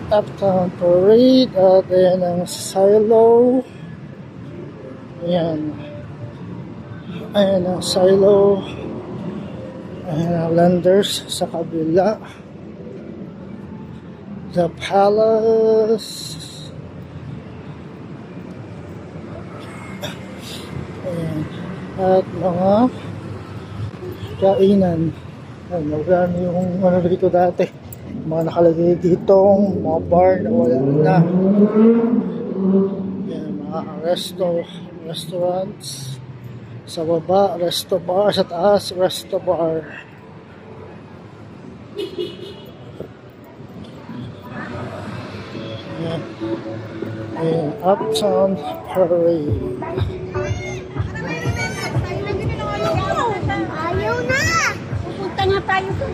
Uptown Parade at ayan ang silo. Ayan. Ayan ang silo. Ayan ang Landers sa kabila. The Palace. Ayan. At mga kainan. Ayan, marami yung ano dito dati. Mga nakalagay ditong mga bar na wala na. Ayan, mga restaurants. Sa baba, resto bar. Sa taas, resto bar. Ayan. Ayan, Uptown Parade. Ayaw na! Pupunta nga tayo sa